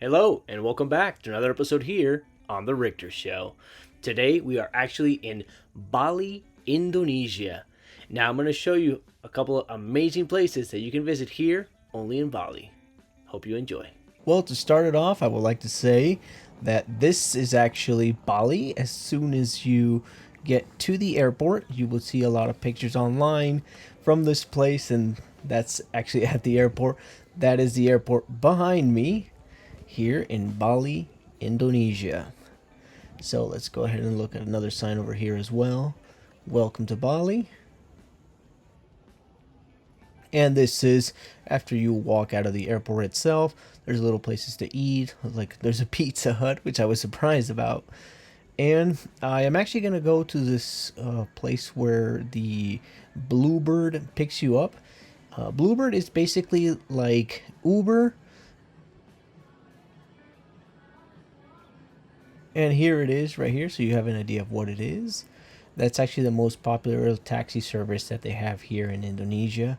Hello, and welcome back to another episode here on The Richter Show. Today we are actually in Bali, Indonesia. Now I'm going to show you a couple of amazing places that you can visit here only in Bali. Hope you enjoy. Well, to start it off, I would like to say that this is actually Bali. As soon as you get to the airport, you will see a lot of pictures online from this place, and that's actually at the airport. That is the airport behind me here in Bali, Indonesia. So let's go ahead and look at another sign over here as well. Welcome to Bali. And this is after you walk out of the airport itself. There's little places to eat. Like there's a Pizza Hut, which I was surprised about. And I am actually going to go to this place where the Bluebird picks you up. Bluebird is basically like Uber. And here it is right here, so you have an idea of what it is. That's actually the most popular taxi service that they have here in Indonesia.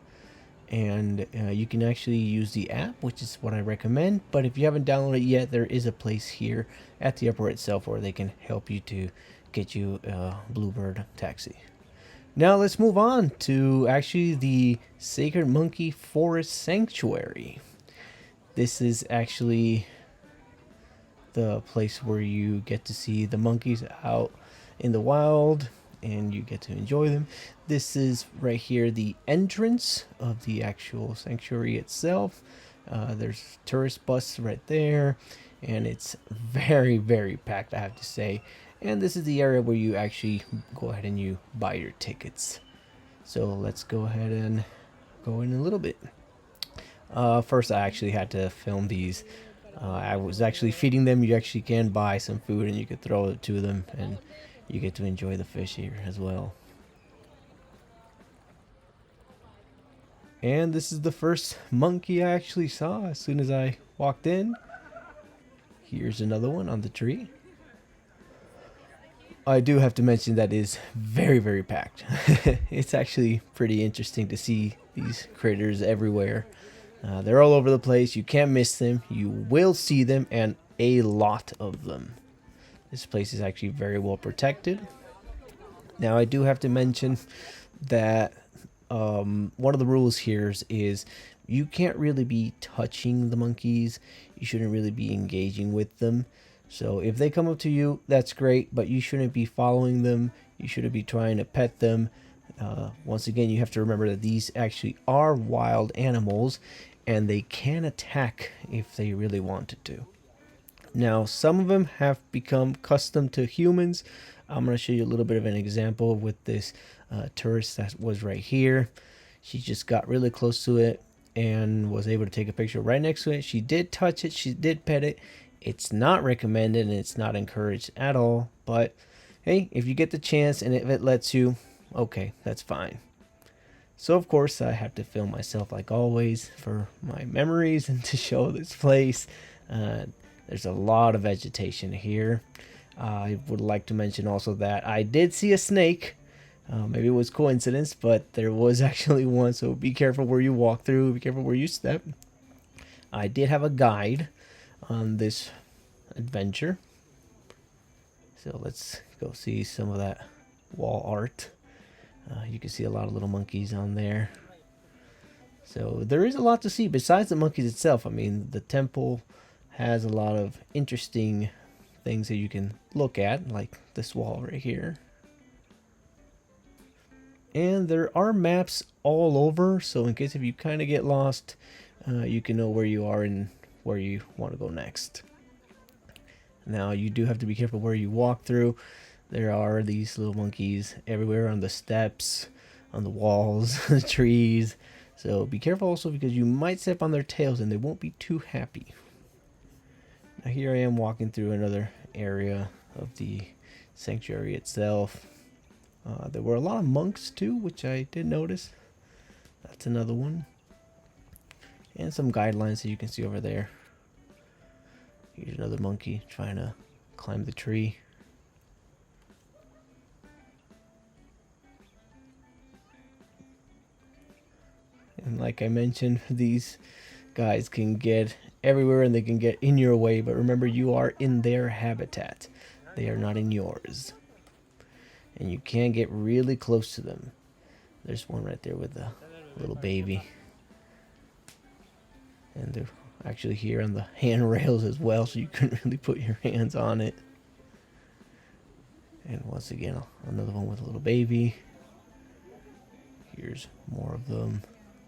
And you can actually use the app, which is what I recommend. But if you haven't downloaded it yet, there is a place here at the airport itself where they can help you to get you a Bluebird taxi. Now let's move on to actually the Sacred Monkey Forest Sanctuary. This is actually the place where you get to see the monkeys out in the wild and you get to enjoy them. This is right here the entrance of the actual sanctuary itself. There's a tourist bus right there, and it's very, very packed, I have to say. And this is the area where you actually go ahead and you buy your tickets. So let's go ahead and go in a little bit. First, I actually had to film these. I was actually feeding them. You actually can buy some food and you can throw it to them, and you get to enjoy the fish here as well. And this is the first monkey I actually saw as soon as I walked in. Here's another one on the tree. I do have to mention that is very, very packed. It's actually pretty interesting to see these critters everywhere. They're all over the place. You can't miss them. You will see them, and a lot of them. This place is actually very well protected. Now, I do have to mention that one of the rules here is you can't really be touching the monkeys. You shouldn't really be engaging with them. So if they come up to you, that's great, but you shouldn't be following them. You shouldn't be trying to pet them. Once again, you have to remember that these actually are wild animals, and they can attack if they really wanted to. Now, some of them have become custom to humans. I'm going to show you a little bit of an example with this tourist that was right here. She just got really close to it and was able to take a picture right next to it. She did touch it. She did pet it. It's not recommended and it's not encouraged at all. But hey, if you get the chance and if it lets you, okay, that's fine. So of course I have to film myself like always for my memories and to show this place. There's a lot of vegetation here. I would like to mention also that I did see a snake. Maybe it was coincidence, but there was actually one. So be careful where you walk through. Be careful where you step. I did have a guide on this adventure. So let's go see some of that wall art. You can see a lot of little monkeys on there. So there is a lot to see besides the monkeys itself. I mean, the temple has a lot of interesting things that you can look at, like this wall right here. And there are maps all over, so in case if you kind of get lost, you can know where you are and where you want to go next. Now, you do have to be careful where you walk through. There are these little monkeys everywhere on the steps, on the walls, the trees. So be careful also because you might step on their tails and they won't be too happy. Now here I am walking through another area of the sanctuary itself. There were a lot of monks too, which I did notice. That's another one. And some guidelines that you can see over there. Here's another monkey trying to climb the tree. And like I mentioned, these guys can get everywhere and they can get in your way, but remember, you are in their habitat. They are not in yours. And you can get really close to them. There's one right there with the little baby. And they're actually here on the handrails as well, so you couldn't really put your hands on it. And once again, another one with a little baby. Here's more of them.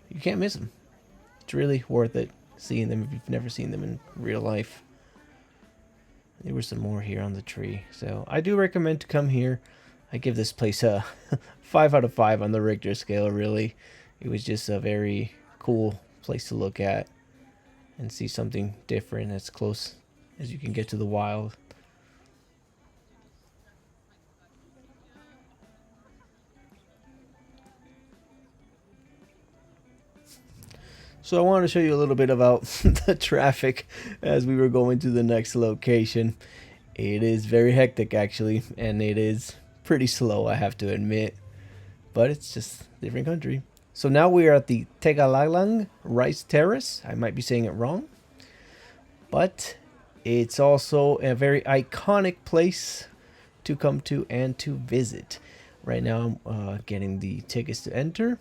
You can't miss them. It's really worth it seeing them if you've never seen them in real life. There were some more here on the tree. So I do recommend to come here. I give this place a 5 out of 5 on the Richter scale, really. It was just a very cool place to look at and see something different as close as you can get to the wild. So I want to show you a little bit about the traffic as we were going to the next location. It is very hectic actually, and it is pretty slow, I have to admit, but it's just a different country. So now we are at the Tegalalang Rice Terrace. I might be saying it wrong, but it's also a very iconic place to come to and to visit. Right now I'm getting the tickets to enter,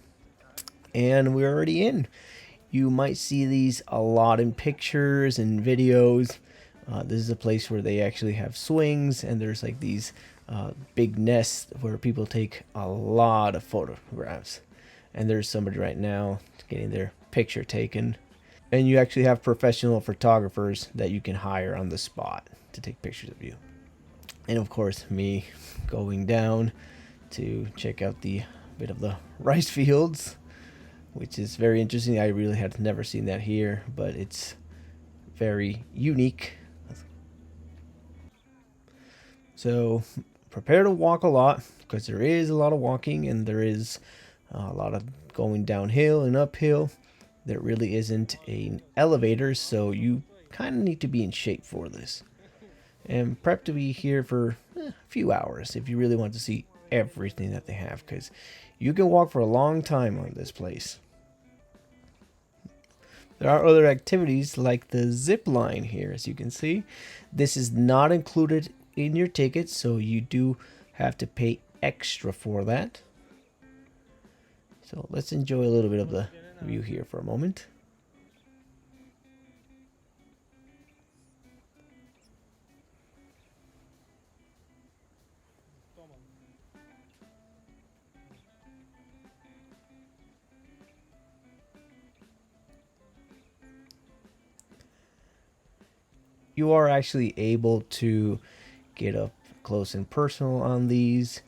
and we're already in. You might see these a lot in pictures and videos. This is a place where they actually have swings, and there's like these big nests where people take a lot of photographs. And there's somebody right now getting their picture taken. And you actually have professional photographers that you can hire on the spot to take pictures of you. And of course, me going down to check out the bit of the rice fields, which is very interesting. I really had never seen that here, but it's very unique. So prepare to walk a lot, because there is a lot of walking and there is a lot of going downhill and uphill. There really isn't an elevator, so you kind of need to be in shape for this. And prep to be here for a few hours if you really want to see everything that they have, because you can walk for a long time on this place. There are other activities like the zip line here, as you can see. This is not included in your ticket, so you do have to pay extra for that. So let's enjoy a little bit of the view here for a moment. You are actually able to get up close and personal on these,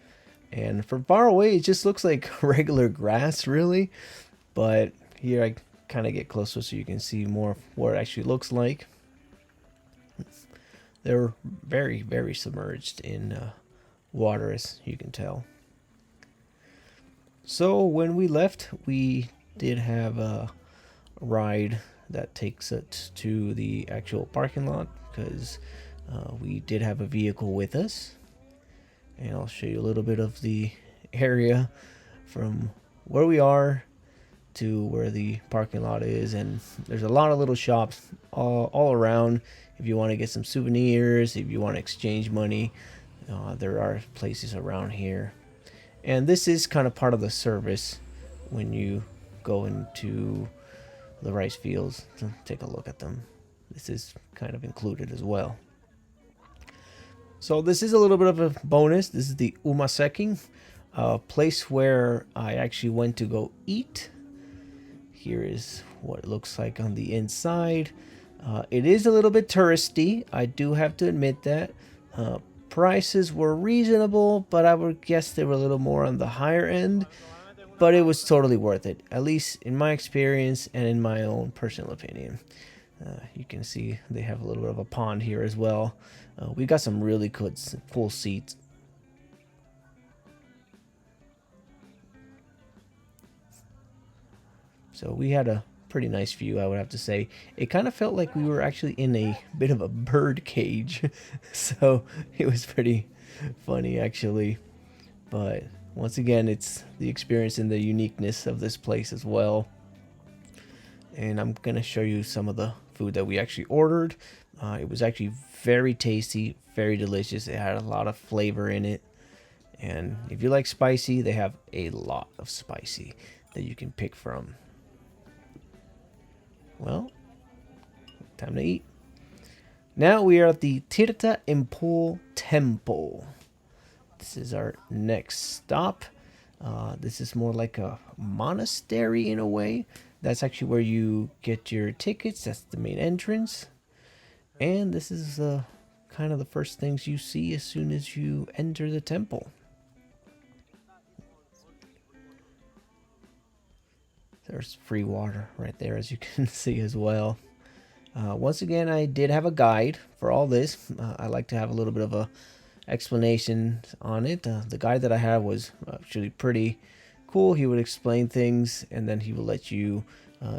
and from far away it just looks like regular grass really, but here I kind of get closer so you can see more of what it actually looks like. They're very, very submerged in water, as you can tell. So when we left, we did have a ride that takes it to the actual parking lot, because we did have a vehicle with us. And I'll show you a little bit of the area from where we are to where the parking lot is. And there's a lot of little shops all around. If you want to get some souvenirs, if you want to exchange money, there are places around here. And this is kind of part of the service when you go into the rice fields to take a look at them. This is kind of included as well. So this is a little bit of a bonus. This is the Ceking, a place where I actually went to go eat. Here is what it looks like on the inside. It is a little bit touristy, I do have to admit that. Prices were reasonable, but I would guess they were a little more on the higher end. But it was totally worth it, at least in my experience and in my own personal opinion. You can see they have a little bit of a pond here as well. We got some really good, cool seats. So we had a pretty nice view, I would have to say. It kind of felt like we were actually in a bit of a bird cage. So it was pretty funny, actually. But once again, it's the experience and the uniqueness of this place as well. and I'm gonna show you some of the food that we actually ordered. It was actually very tasty, very delicious. It had a lot of flavor in it, and if you like spicy, they have a lot of spicy that you can pick from. Well, time to eat. Now we are at the Tirta Empul Temple. This is our next stop. This is more like a monastery in a way. That's actually where you get your tickets. That's the main entrance. And this is kind of the first things you see as soon as you enter the temple. There's free water right there, as you can see as well. Once again, I did have a guide for all this. I like to have a little bit of a explanation on it. The guide that I had was actually pretty cool. He would explain things, and then he would let you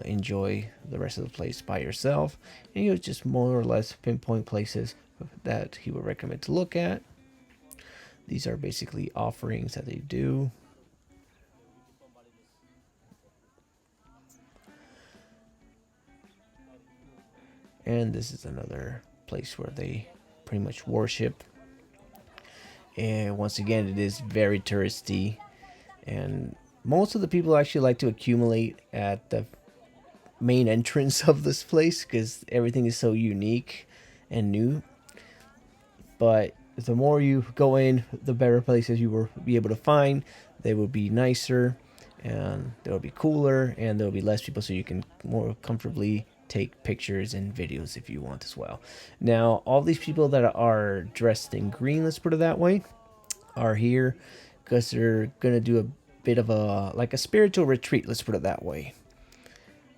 enjoy the rest of the place by yourself. And he would just more or less pinpoint places that he would recommend to look at. These are basically offerings that they do. And this is another place where they pretty much worship. And once again, it is very touristy. And most of the people actually like to accumulate at the main entrance of this place because everything is so unique and new. But the more you go in, the better places you will be able to find. They will be nicer, and they'll be cooler, and there'll be less people, so you can more comfortably take pictures and videos if you want as well. Now, all these people that are dressed in green, let's put it that way, are here because they're gonna do a bit of a spiritual retreat, let's put it that way.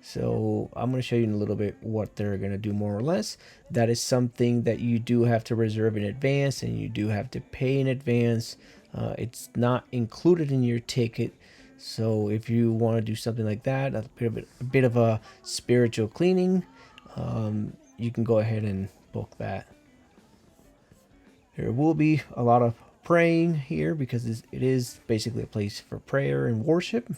So I'm going to show you in a little bit what they're going to do more or less. That is something that you do have to reserve in advance, and you do have to pay in advance. It's not included in your ticket. So if you want to do something like that, a bit of a spiritual cleaning, you can go ahead and book that. There will be a lot of praying here because it is basically a place for prayer and worship.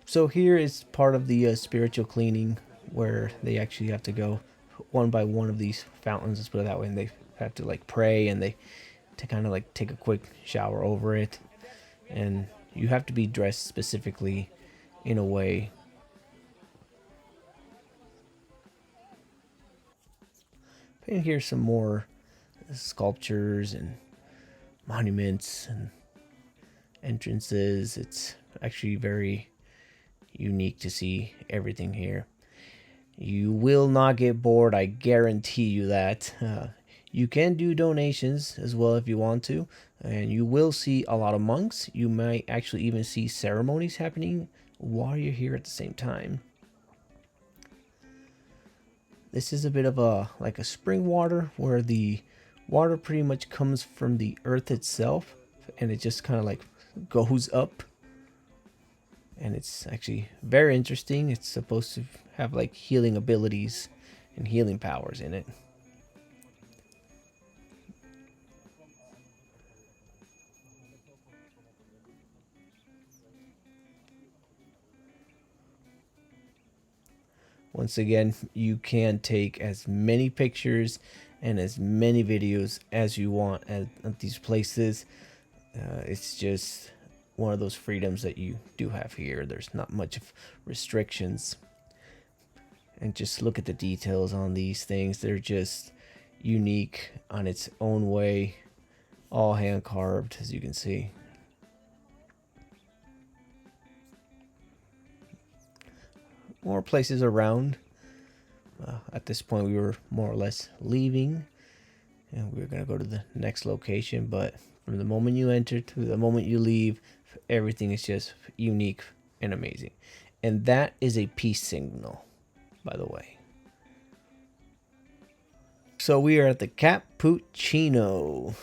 So here is part of the spiritual cleaning where they actually have to go one by one of these fountains, let's put it that way, and they have to like pray, and they to kind of like take a quick shower over it, and you have to be dressed specifically in a way. And here's some more sculptures and monuments and entrances. It's actually very unique to see everything here. You will not get bored, I guarantee you that. You can do donations as well if you want to, and you will see a lot of monks. You might actually even see ceremonies happening while you're here at the same time. This is a bit of a like a spring water where the water pretty much comes from the earth itself, and it just kind of like goes up. And it's actually very interesting. It's supposed to have like healing abilities and healing powers in it. Once again, you can take as many pictures and as many videos as you want at these places. It's just one of those freedoms that you do have here. There's not much of restrictions. And just look at the details on these things. They're just unique on its own way. All hand carved, as you can see. More places around. At this point, we were more or less leaving, and we were going to go to the next location. But from the moment you enter to the moment you leave, everything is just unique and amazing. And that is a peace signal, by the way. So we are at the Cat Poo Chino.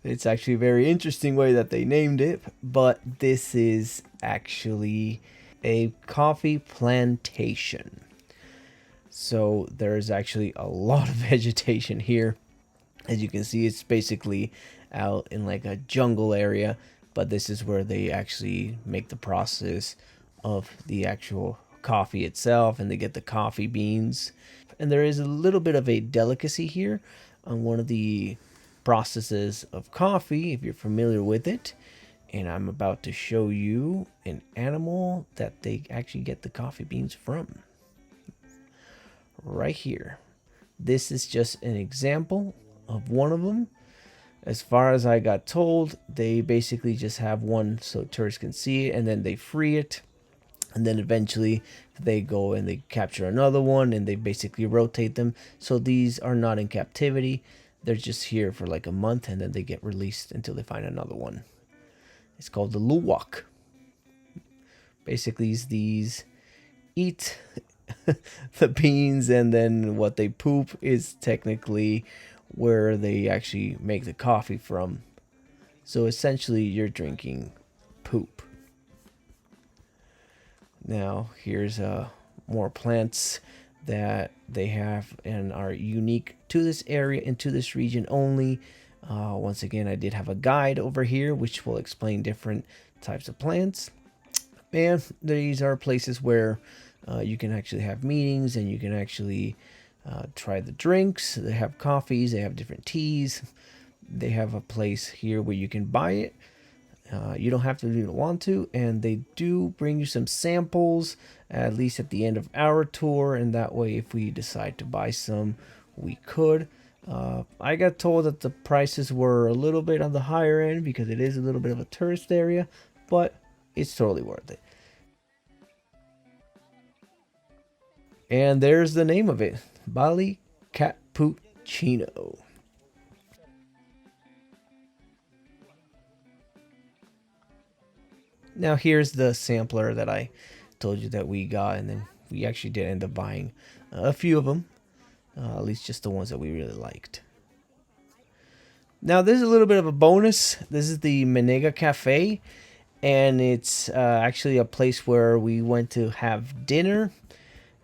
It's actually a very interesting way that they named it, but this is actually a coffee plantation. So there's actually a lot of vegetation here. As you can see, it's basically out in like a jungle area. but this is where they actually make the process of the actual coffee itself, and they get the coffee beans. And there is a little bit of a delicacy here on one of the processes of coffee, if you're familiar with it. And I'm about to show you an animal that they actually get the coffee beans from. Right here. This is just an example of one of them. As far as I got told, they basically just have one so tourists can see it, and then they free it. And then eventually they go and they capture another one, and they basically rotate them. So these are not in captivity. They're just here for like a month, and then they get released until they find another one. It's called the luwak. Basically, these eat the beans, and then what they poop is technically where they actually make the coffee from. So essentially, you're drinking poop. Now, here's more plants that they have and are unique to this area and to this region only. Once again, I did have a guide over here which will explain different types of plants. And these are places where you can actually have meetings, and you can actually try the drinks. They have coffees, they have different teas. They have a place here where you can buy it. You don't have to if you don't want to, and they do bring you some samples, at least at the end of our tour, and that way if we decide to buy some, we could. I got told that the prices were a little bit on the higher end because it is a little bit of a tourist area, but it's totally worth it. And there's the name of it, Bali Cat Poo Chino. Now here's the sampler that I told you that we got, and then we actually did end up buying a few of them, at least just the ones that we really liked. Now this is a little bit of a bonus. This is the Menega Cafe, and it's actually a place where we went to have dinner.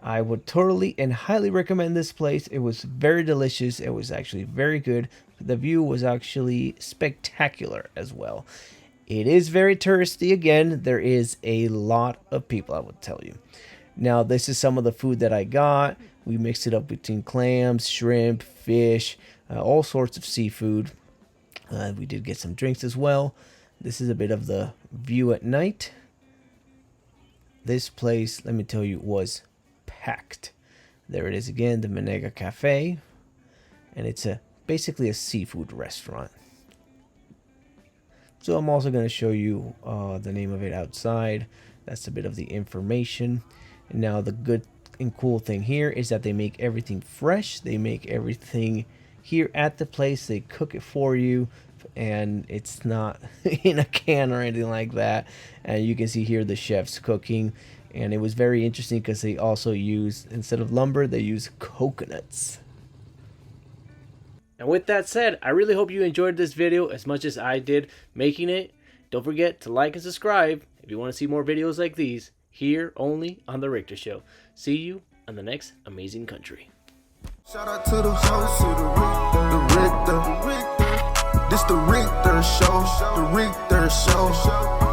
I would totally and highly recommend this place. It was very delicious. It was actually very good. The view was actually spectacular as well. It is very touristy again. There is a lot of people, I would tell you. Now, this is some of the food that I got. We mixed it up between clams, shrimp, fish, all sorts of seafood. We did get some drinks as well. This is a bit of the view at night. This place, let me tell you, was packed. There it is again, the Menega Cafe. And it's basically a seafood restaurant. So I'm also going to show you the name of it outside. That's a bit of the information. And now the good and cool thing here is that they make everything fresh. They make everything here at the place. They cook it for you, and it's not in a can or anything like that. And you can see here the chefs cooking. And it was very interesting because they also use, instead of lumber, they use coconuts. And with that said, I really hope you enjoyed this video as much as I did making it. Don't forget to like and subscribe if you want to see more videos like these, here only on The Richter Show. See you on the next amazing country. Shout out to the host of the Richter. This the Richter Show. The Richter Show.